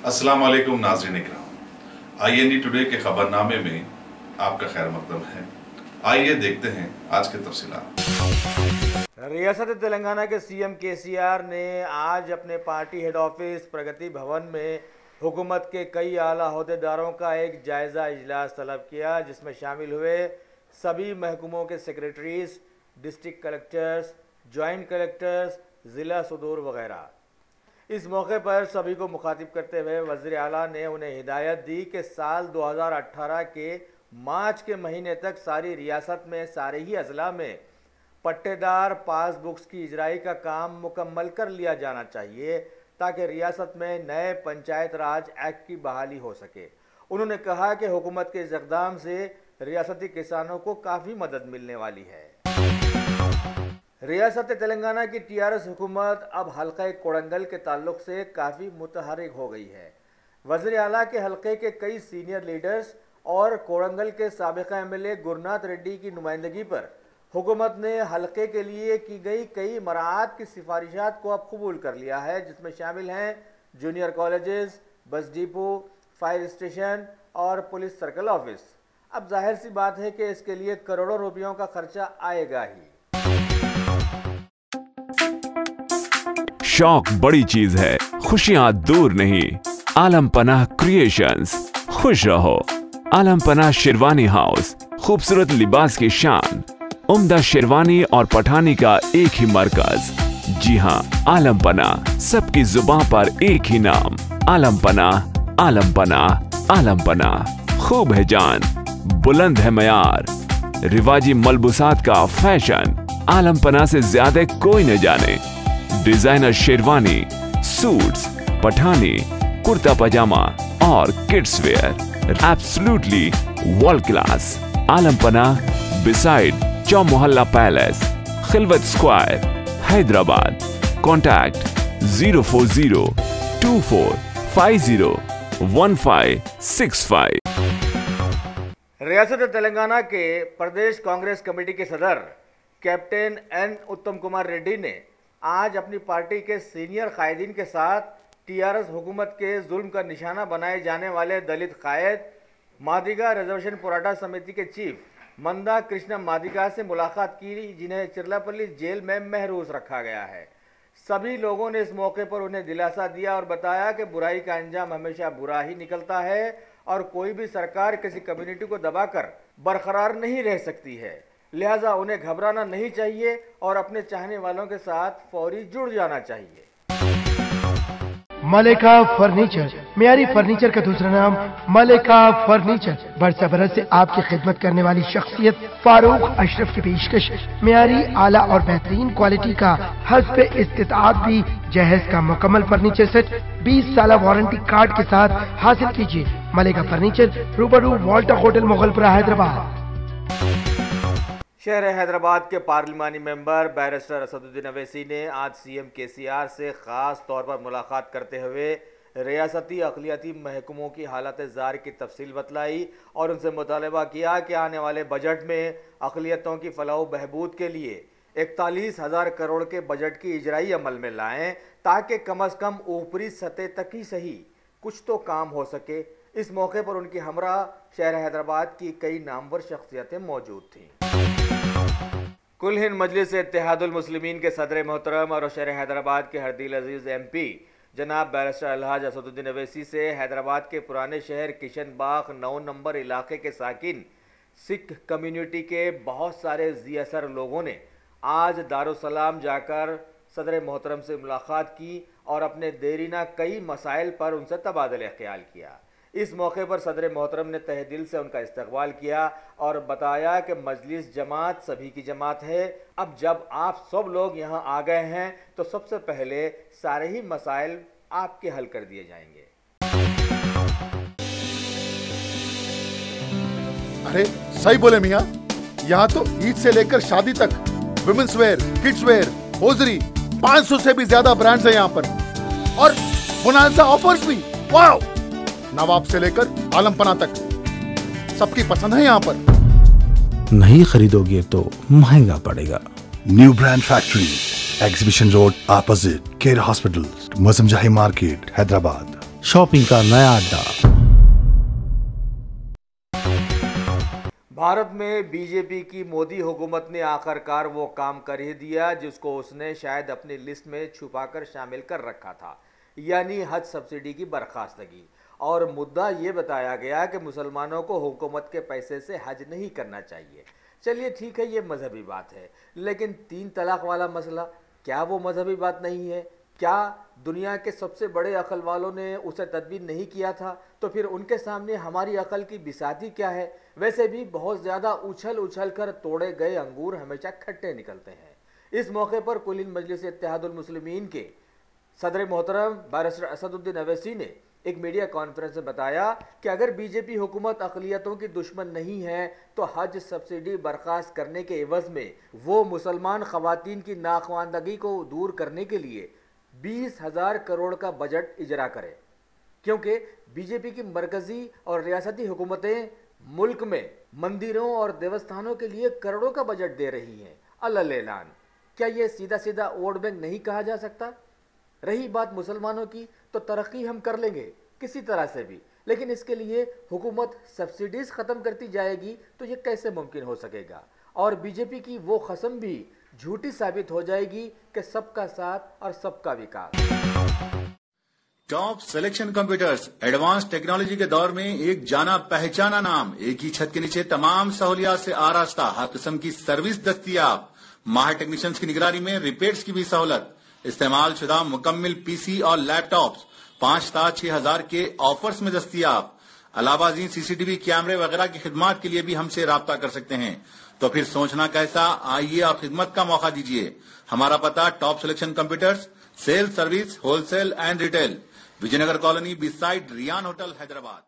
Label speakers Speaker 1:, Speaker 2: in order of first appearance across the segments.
Speaker 1: अस्सलाम वालेकुम नाज़रीन इकराम, IND टुडे के खबरनामे में आपका खैर मकदम है। आइए देखते हैं आज के तफसीलात।
Speaker 2: रियासत तेलंगाना के CM KCR ने आज अपने पार्टी हेड ऑफिस प्रगति भवन में हुकूमत के कई आला अहदेदारों का एक जायज़ा इजलास तलब किया, जिसमें शामिल हुए सभी महकमों के secretaries, district collectors, joint collectors, ज़िला सदूर वगैरह। इस मौके पर सभी को मुखातिब करते हुए वज़ीर आला ने उन्हें हिदायत दी कि साल 2018 के मार्च के महीने तक सारी रियासत में सारे ही अजला में पट्टेदार पासबुक्स की इजराई का काम मुकम्मल कर लिया जाना चाहिए, ताकि रियासत में नए पंचायत राज एक्ट की बहाली हो सके। उन्होंने कहा कि हुकूमत के इस इक़दाम से रियासती किसानों को काफ़ी मदद मिलने वाली है। रियासत तेलंगाना की TRS हुकूमत अब हल्का कोडंगल के ताल्लुक से काफ़ी मुतहरिक हो गई है। वज़ीर आला के हल्के के कई सीनियर लीडर्स और कोडंगल के साबिका MLA गुरनाथ रेड्डी की नुमाइंदगी पर हुकूमत ने हल्के के लिए की गई कई मराहत की सिफारिशात को अब कबूल कर लिया है, जिसमें शामिल हैं junior colleges, bus depot, fire station और पुलिस सर्कल ऑफिस। अब जाहिर सी बात है कि इसके लिए करोड़ों रुपयों का खर्चा आएगा ही।
Speaker 3: शौक बड़ी चीज है, खुशियां दूर नहीं। आलम पनाह क्रिएशंस, खुश रहो। आलम पनाह शेरवानी हाउस, खूबसूरत लिबास की शान, उम्दा शेरवानी और पठानी का एक ही मरकज। जी हाँ, आलम पनाह, सबकी जुबान पर एक ही नाम, आलम पनाह, आलम पनाह, आलम पनाह। खूब है जान, बुलंद है मयार, रिवाजी मलबूसात का फैशन, आलम पनाह से ज्यादा कोई न जाने। डिजाइनर शेरवानी, सूट्स, पठानी, कुर्ता पजामा और kids wear, absolutely world class. Alam Panah beside Chowmahalla palace, Khilwat square, Hyderabad. Contact 04024501565।
Speaker 2: रियासत तेलंगाना के प्रदेश कांग्रेस कमेटी के सदर कैप्टन N उत्तम कुमार रेड्डी ने आज अपनी पार्टी के सीनियर कायदीन के साथ TRS हुकूमत के जुल्म का निशाना बनाए जाने वाले दलित कायद मादिगा रिजर्वेशन पोराटा समिति के चीफ मंदा कृष्णा मादिगा से मुलाकात की, जिन्हें चिरलापल्ली जेल में महरूस रखा गया है। सभी लोगों ने इस मौके पर उन्हें दिलासा दिया और बताया कि बुराई का अंजाम हमेशा बुरा ही निकलता है और कोई भी सरकार किसी कम्युनिटी को दबाकर बरकरार नहीं रह सकती है, लिहाजा उन्हें घबराना नहीं चाहिए और अपने चाहने वालों के साथ फौरी जुड़ जाना चाहिए।
Speaker 4: मलिका फर्नीचर, मियारी फर्नीचर का दूसरा नाम मलिका फर्नीचर। बरस बरस से आपकी खिदमत करने वाली शख्सियत फारूक अशरफ की पेशकश मियारी, आला और बेहतरीन क्वालिटी का हस्ब इस्तिताअत भी जहेज का मुकम्मल फर्नीचर सेट 20 साल वारंटी कार्ड के साथ हासिल कीजिए। मलिका फर्नीचर, रूबरू वॉल्टर होटल, मुगलपुरा, हैदराबाद।
Speaker 2: शहर हैदराबाद के पार्लिमानी मेंबर बैरिस्टर असदुद्दीन अवैसी ने आज CM KCR से ख़ास तौर पर मुलाकात करते हुए रियासती अक़लियती महकमों की हालत ज़ार की तफसील बतलाई और उनसे मुतालबा किया कि आने वाले बजट में अक़लियतों की फलाह बहबूद के लिए 41,000 करोड़ के बजट की इजराई अमल में लाएँ, ताकि कम अज़ कम ऊपरी सतह तक ही सही कुछ तो काम हो सके। इस मौके पर उनकी हमरा शहर हैदराबाद की कई नामवर शख्सियतें मौजूद थीं। कुल हिंद मजलिस इत्तेहादुल मुस्लिमीन के सदर मोहतरम और शहर हैदराबाद के हरदिल अजीज़ MP जनाब बैरिस्टर अलहाज असदुद्दीन अवैसी से हैदराबाद के पुराने शहर किशन बाग 9 नंबर इलाके के साकिन सिख कम्युनिटी के बहुत सारे ज़ी असर लोगों ने आज दारुसलाम जाकर सदर मोहतरम से मुलाकात की और अपने देरीना कई मसाइल पर उनसे तबादला ख्याल किया। इस मौके पर सदर मोहतरम ने तहे दिल से उनका इस्तकबाल किया और बताया कि मजलिस जमात सभी की जमात है। अब जब आप सब लोग यहाँ आ गए हैं तो सबसे पहले सारे ही मसाइल आपके हल कर दिए जाएंगे।
Speaker 5: अरे सही बोले मियाँ, यहाँ तो ईद से लेकर शादी तक women's wear, kids wear, hosiery 500 से भी ज्यादा ब्रांड्स हैं यहाँ पर और बोनांजा ऑफर्स भी। वाओ! नवाब से लेकर आलमपना तक सबकी पसंद है यहाँ पर।
Speaker 6: नहीं खरीदोगे तो महंगा पड़ेगा।
Speaker 7: New brand factory,
Speaker 5: exhibition road opposite care hospital, मौसम जाही मार्केट, हैदराबाद।
Speaker 6: शॉपिंग का नया अड्डा।
Speaker 2: भारत में बीजेपी की मोदी हुकूमत ने आखिरकार वो काम कर ही दिया जिसको उसने शायद अपनी लिस्ट में छुपाकर शामिल कर रखा था, यानी हज सब्सिडी की बर्खास्तगी। और मुद्दा ये बताया गया कि मुसलमानों को हुकूमत के पैसे से हज नहीं करना चाहिए। चलिए ठीक है, ये मजहबी बात है, लेकिन 3 तलाक वाला मसला, क्या वो मजहबी बात नहीं है? क्या दुनिया के सबसे बड़े अकल वालों ने उसे तदबीर नहीं किया था? तो फिर उनके सामने हमारी अकल की बिसाती क्या है? वैसे भी बहुत ज़्यादा उछल कर तोड़े गए अंगूर हमेशा खट्टे निकलते हैं। इस मौके पर कुल हिंद मजलिस इत्तेहादुल मुस्लिमीन के सदर मोहतरम बैरिस्टर असदुद्दीन अवैसी ने एक मीडिया कॉन्फ्रेंस में बताया कि अगर बीजेपी हुकूमत अक़लियतों की दुश्मन नहीं है तो हज सब्सिडी बर्खास्त करने के एवज़ में वो मुसलमान ख़वातीन की नाखवानदगी को दूर करने के लिए 20,000 करोड़ का बजट इजरा करे, क्योंकि बीजेपी की मरकज़ी और रियासती हुकूमतें मुल्क में मंदिरों और देवस्थानों के लिए करोड़ों का बजट दे रही हैं। अल्ल ऐलान, क्या ये सीधा सीधा वोट बैंक नहीं कहा जा सकता? रही बात मुसलमानों की, तो तरक्की हम कर लेंगे किसी तरह से भी, लेकिन इसके लिए हुकूमत सब्सिडीज़ ख़त्म करती जाएगी तो ये कैसे मुमकिन हो सकेगा? और बीजेपी की वो कसम भी झूठी साबित हो जाएगी कि सबका साथ और सबका विकास।
Speaker 7: Top selection computers, advance technology के दौर में एक जाना पहचाना नाम, एक ही छत के नीचे तमाम सहूलियात से आरास्ता, हर किस्म की सर्विस दस्तियाब, माहिर टेक्नीशियंस की निगरानी में रिपेयर्स की भी सहूलत, इस्तेमाल शुदा मुकम्मल पीसी और लैपटॉप्स 5 स्टार 6,000 के ऑफर्स में दस्तियाब। अलावा सीसीटीवी कैमरे वगैरह की खिदमत के लिए भी हमसे राब्ता कर सकते हैं। तो फिर सोचना कैसा, आइए और खिदमत का मौका दीजिए। हमारा पता top selection computers, sale service, wholesale and retail, Vijaynagar colony beside Riyan hotel, Hyderabad.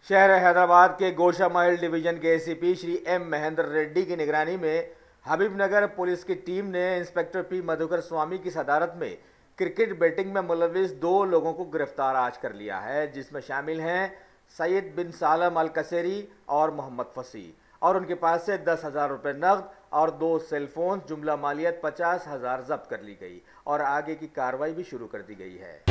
Speaker 2: शहर हैदराबाद के गोशा महल डिवीजन के एसीपी श्री एम महेंद्र रेड्डी की निगरानी में हबीबनगर पुलिस की टीम ने इंस्पेक्टर पी मधुकर स्वामी की सदारत में क्रिकेट बैटिंग में मुलविस 2 लोगों को गिरफ्तार आज कर लिया है, जिसमें शामिल हैं सैयद बिन सालम अल कसेरी और मोहम्मद फसी, और उनके पास से 10,000 रुपये नकद और 2 सेलफोन, जुमला मालियत 50,000 जब्त कर ली गई और आगे की कार्रवाई भी शुरू कर दी गई है।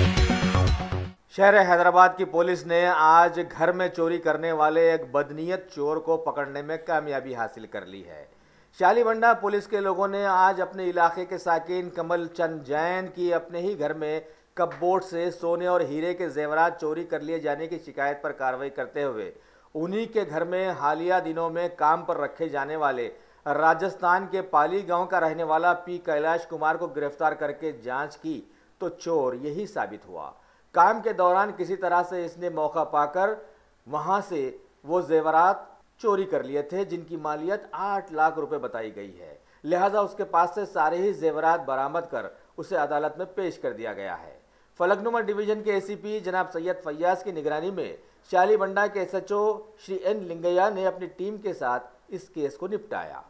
Speaker 2: शहर हैदराबाद की पुलिस ने आज घर में चोरी करने वाले एक बदनीयत चोर को पकड़ने में कामयाबी हासिल कर ली है। शालीबंडा पुलिस के लोगों ने आज अपने इलाके के साकिन कमल चंद जैन की अपने ही घर में कपबोर्ड से सोने और हीरे के जेवरात चोरी कर लिए जाने की शिकायत पर कार्रवाई करते हुए उन्हीं के घर में हालिया दिनों में काम पर रखे जाने वाले राजस्थान के पाली गांव का रहने वाला पी कैलाश कुमार को गिरफ्तार करके जांच की तो चोर यही साबित हुआ। काम के दौरान किसी तरह से इसने मौका पाकर वहां से वो जेवरात चोरी कर लिए थे, जिनकी मालियत 8 लाख रुपए बताई गई है। लिहाजा उसके पास से सारे ही जेवरात बरामद कर उसे अदालत में पेश कर दिया गया है। फलकनुमा डिवीजन के एसीपी जनाब सैयद फैयाज की निगरानी में शालीबंडा के एसएचओ श्री एन लिंगैया ने अपनी टीम के साथ इस केस को निपटाया।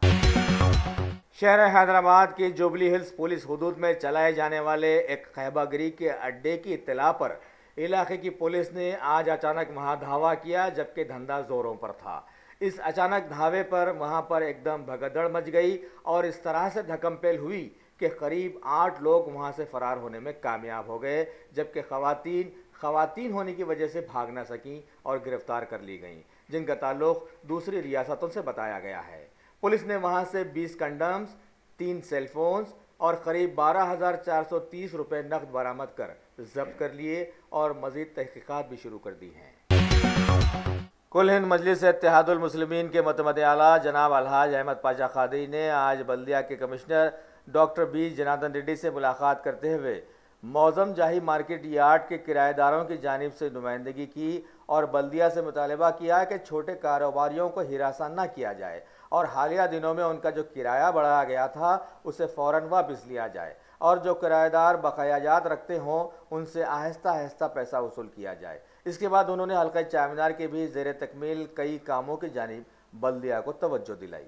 Speaker 2: शहर हैदराबाद के जुबली हिल्स पुलिस हुदूद में चलाए जाने वाले एक खैबागिरी के अड्डे की इत्तला पर इलाके की पुलिस ने आज अचानक वहां धावा किया, जबकि धंधा जोरों पर था। इस अचानक धावे पर वहां पर एकदम भगदड़ मच गई और इस तरह से धक्कमपेल हुई कि करीब 8 लोग वहां से फरार होने में कामयाब हो गए, जबकि खवातीन होने की वजह से भाग ना सकीं और गिरफ्तार कर ली गईं, जिनका ताल्लुक दूसरी रियासतों से बताया गया है। पुलिस ने वहां से 20 कंडम्स, 3 सेलफोन्स और करीब 12,430 रुपये नकद बरामद कर जब्त कर लिए और मजीद तहकीकात भी शुरू कर दी हैं। कुल हिंद मजलिस इत्तेहादुल मुस्लिमीन के मुतमद आला जनाब अलहाज अहमद पाशा खादी ने आज बल्दिया के commissioner doctor B Janardhan Reddy से मुलाकात करते हुए मौजम जाही मार्केट यार्ड के किराएदारों की जानिब से नुमाइंदगी की और बल्दिया से मुतालबा किया कि छोटे कारोबारियों को हिरासा न किया जाए और हालिया दिनों में उनका जो किराया बढ़ाया गया था उसे फ़ौरन वापस लिया जाए और जो किराएदार बकायाजात रखते हों उनसे आहिस्ता आहिस्ता पैसा वसूल किया जाए। इसके बाद उन्होंने हल्का चारमीनार के भी ज़ेर तकमील कई कामों की जानिब बल्दिया को तवज्जो दिलाई।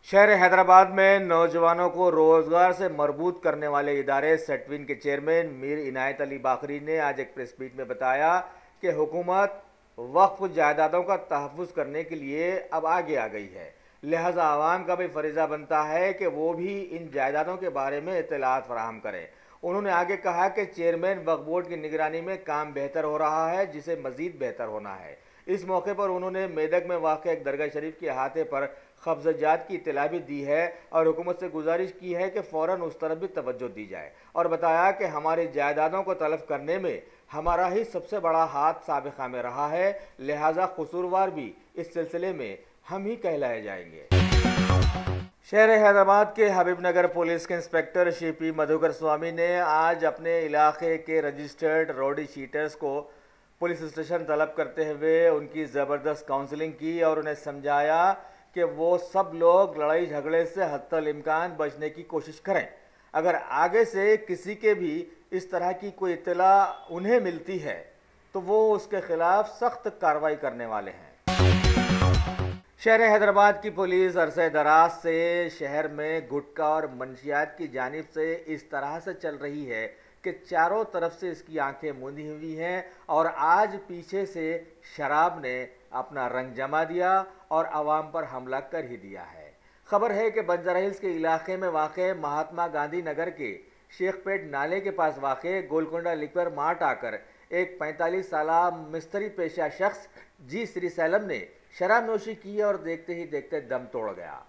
Speaker 2: शहर हैदराबाद में नौजवानों को रोज़गार से मरबूत करने वाले इदारे सेटविन के चेयरमैन मीर इनायत अली बाकरी ने आज एक प्रेस मीट में बताया कि हुकूमत वक्फ जायदादों का तहफ़्फ़ुज़ करने के लिए अब आगे आ गई है, लिहाजा आवाम का भी फरीजा बनता है कि वो भी इन जायदादों के बारे में इत्तलात फराहम करें। उन्होंने आगे कहा कि चेयरमैन वक्फ बोर्ड की निगरानी में काम बेहतर हो रहा है, जिसे मजीद बेहतर होना है। इस मौके पर उन्होंने मेदक में वाक़ एक दरगाह शरीफ के अहाते पर कब्ज़ात की इत्तला भी दी है और हुकूमत से गुजारिश की है कि फ़ौरन उस तरफ भी तवज्जो दी जाए, और बताया कि हमारी जायदादों को तलब करने में हमारा ही सबसे बड़ा हाथ साबिक़ा में रहा है, लिहाजा कसूरवार भी इस सिलसिले में हम ही कहलाए जाएंगे। शहर हैदराबाद के हबीबनगर पुलिस के इंस्पेक्टर शिपी मधुकर स्वामी ने आज अपने इलाके के रजिस्टर्ड रोडी शीटर्स को पुलिस स्टेशन तलब करते हुए उनकी ज़बरदस्त काउंसलिंग की और उन्हें समझाया कि वो सब लोग लड़ाई झगड़े से हत्तल इम्कान बचने की कोशिश करें। अगर आगे से किसी के भी इस तरह की कोई इत्तला उन्हें मिलती है तो वो उसके खिलाफ सख्त कार्रवाई करने वाले हैं। शहर हैदराबाद की पुलिस अरसे दराज से शहर में गुटखा और मंशियात की जानिब से इस तरह से चल रही है कि चारों तरफ से इसकी आंखें मूंदी हुई हैं और आज पीछे से शराब ने अपना रंग जमा दिया और आवाम पर हमला कर ही दिया है। खबर है कि बंजारा हिल्स के इलाके में वाक़े महात्मा गांधी नगर के शेखपेट नाले के पास वाक़े गोलकोंडा लिक्वर मार्ट आकर एक 45 साला मिस्त्री पेशा शख्स जी श्रीसैलम ने शराब नोशी की और देखते ही देखते दम तोड़ गया।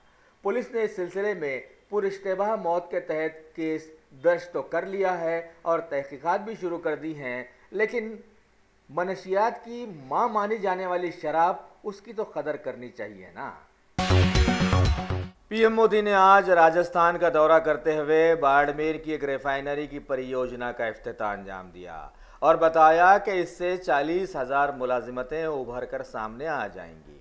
Speaker 2: पुलिस ने इस सिलसिले में पुरइश्तबाह मौत के तहत केस दर्ज तो कर लिया है और तहकीकात भी शुरू कर दी हैं, लेकिन मनशियात की मां मानी जाने वाली शराब, उसकी तो कदर करनी चाहिए ना। पीएम मोदी ने आज राजस्थान का दौरा करते हुए बाड़मेर की एक रिफाइनरी की परियोजना का इफ्तिताह अंजाम दिया और बताया कि इससे 40,000 मुलाजिमतें उभर कर सामने आ जाएंगी।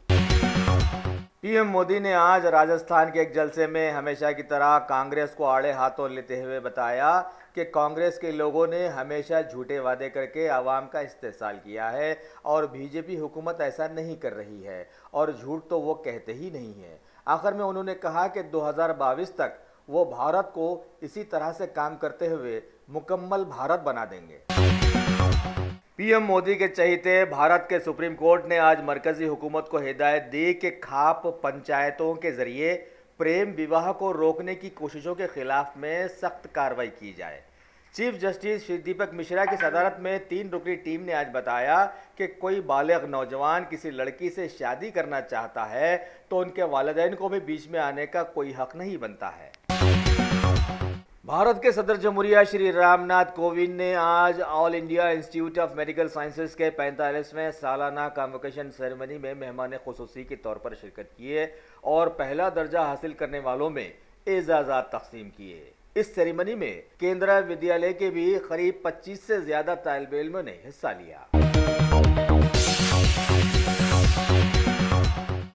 Speaker 2: पीएम मोदी ने आज राजस्थान के एक जलसे में हमेशा की तरह कांग्रेस को आड़े हाथों लेते हुए बताया कि कांग्रेस के लोगों ने हमेशा झूठे वादे करके आवाम का इस्तेहसाल किया है और बीजेपी हुकूमत ऐसा नहीं कर रही है और झूठ तो वो कहते ही नहीं है। आखिर में उन्होंने कहा कि 2022 तक वो भारत को इसी तरह से काम करते हुए मुकम्मल भारत बना देंगे। पीएम मोदी के चहीते भारत के सुप्रीम कोर्ट ने आज मरकजी हुकूमत को हिदायत दी कि खाप पंचायतों के जरिए प्रेम विवाह को रोकने की कोशिशों के खिलाफ में सख्त कार्रवाई की जाए। चीफ जस्टिस श्री दीपक मिश्रा की सदारत में 3 रुकनी टीम ने आज बताया कि कोई बालिग नौजवान किसी लड़की से शादी करना चाहता है तो उनके वालिदैन को भी बीच में आने का कोई हक नहीं बनता है। भारत के सदर जमहूरिया श्री रामनाथ कोविंद ने आज all India institute of medical sciences के 45वें सालाना कॉन्वोकेशन सेरेमनी में मेहमान खुसूसी के तौर पर शिरकत किए और पहला दर्जा हासिल करने वालों में एजाज़ात तकसीम किए। इस सेरेमनी में केंद्रीय विद्यालय के भी करीब 25 से ज्यादा तालिब इल्मों ने हिस्सा लिया।